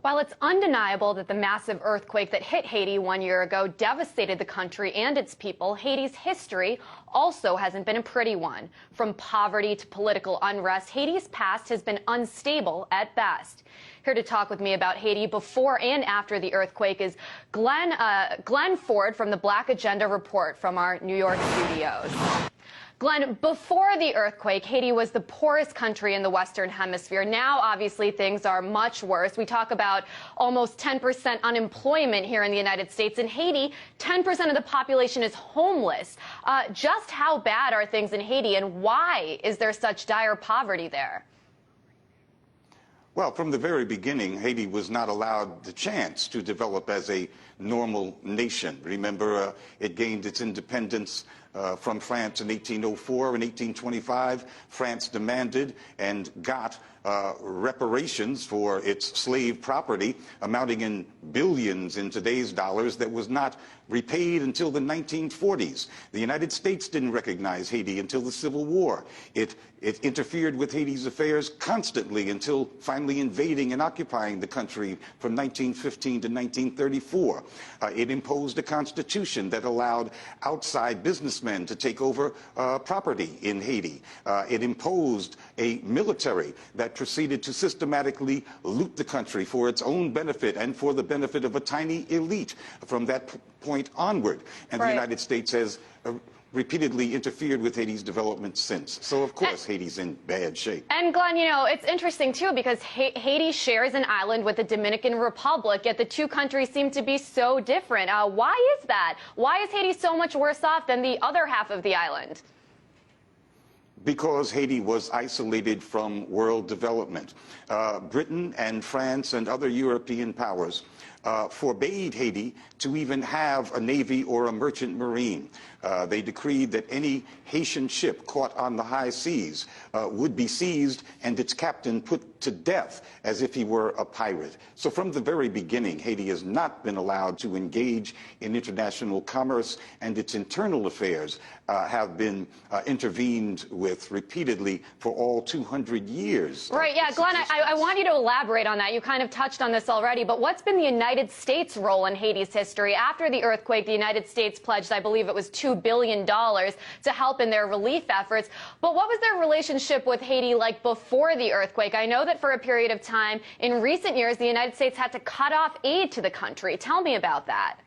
While it's undeniable that the massive earthquake that hit Haiti 1 year ago devastated the country and its people, Haiti's history also hasn't been a pretty one. From poverty to political unrest, Haiti's past has been unstable at best. Here to talk with me about Haiti before and after the earthquake is Glenn Ford from the Black Agenda Report from our New York studios. Glenn, before the earthquake, Haiti was the poorest country in the Western Hemisphere. Now, obviously, things are much worse. We talk about almost 10% unemployment here in the United States. In Haiti, 10% of the population is homeless. Just how bad are things in Haiti, and why is there such dire poverty there? Well, from the very beginning, Haiti was not allowed the chance to develop as a normal nation. Remember, it gained its independence from France in 1804. In 1825, France demanded and got reparations for its slave property, amounting in billions in today's dollars, that was not repaid until the 1940s. The United States didn't recognize Haiti until the Civil War. It interfered with Haiti's affairs constantly until finally invading and occupying the country from 1915 to 1934. It imposed a constitution that allowed outside businessmen to take over property in Haiti. It imposed a military that proceeded to systematically loot the country for its own benefit and for the benefit of a tiny elite from that point onward. And the United States has repeatedly interfered with Haiti's development since. So, of course, Haiti's in bad shape. And, Glenn, you know, it's interesting, too, because Haiti shares an island with the Dominican Republic, yet the two countries seem to be so different. Why is that? Why is Haiti so much worse off than the other half of the island? Because Haiti was isolated from world development. Britain and France and other European powers forbade Haiti to even have a navy or a merchant marine. They decreed that any Haitian ship caught on the high seas would be seized and its captain put to death as if he were a pirate. So from the very beginning, Haiti has not been allowed to engage in international commerce, and its internal affairs have been intervened with repeatedly for all 200 years. Right, yeah, Glenn, I want you to elaborate on that. You kind of touched on this already, but what's been the United States' role in Haiti's history? After the earthquake, the United States pledged, I believe it was $2 billion to help in their relief efforts. But what was their relationship with Haiti like before the earthquake? I know that for a period of time in recent years, the United States had to cut off aid to the country. Tell me about that.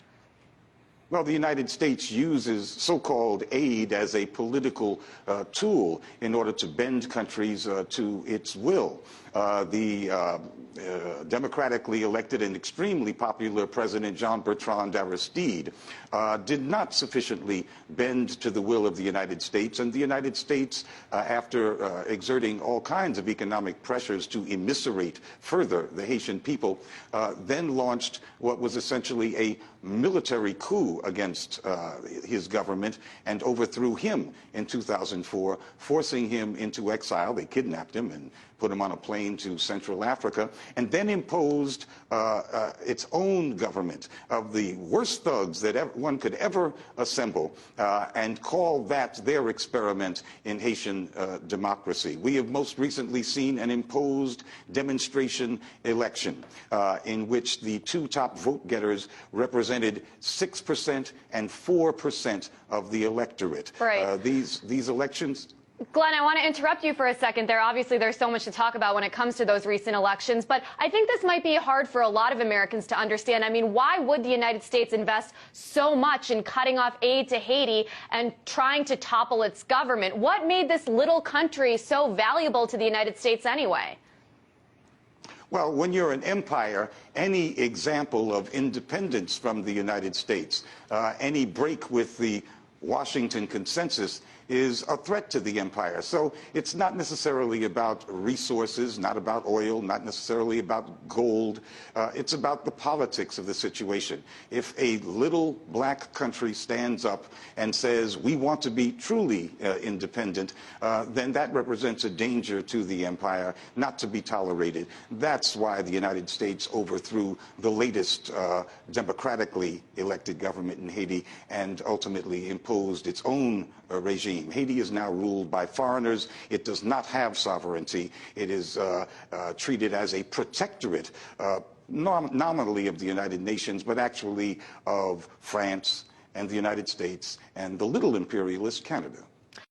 Well, the United States uses so-called aid as a political tool in order to bend countries to its will. The democratically elected and extremely popular President Jean-Bertrand Aristide did not sufficiently bend to the will of the United States, and the United States, after exerting all kinds of economic pressures to immiserate further the Haitian people, then launched what was essentially a military coup against his government and overthrew him in 2004, forcing him into exile. They kidnapped him and put him on a plane to Central Africa, and then imposed its own government of the worst thugs that one could ever assemble, and call that their experiment in Haitian democracy. We have most recently seen an imposed demonstration election in which the two top vote-getters represented 6% and 4% of the electorate. Right. These elections... Glenn, I want to interrupt you for a second there. Obviously, there's so much to talk about when it comes to those recent elections, but I think this might be hard for a lot of Americans to understand. I mean, why would the United States invest so much in cutting off aid to Haiti and trying to topple its government? What made this little country so valuable to the United States anyway? Well, when you're an empire, any example of independence from the United States, any break with the Washington consensus is a threat to the empire. So it's not necessarily about resources, not about oil, not necessarily about gold. It's about the politics of the situation. If a little black country stands up and says, we want to be truly independent, then that represents a danger to the empire, not to be tolerated. That's why the United States overthrew the latest democratically elected government in Haiti and ultimately imposed its own regime. Haiti is now ruled by foreigners. It does not have sovereignty. It is treated as a protectorate nominally of the United Nations, but actually of France and the United States and the little imperialist Canada.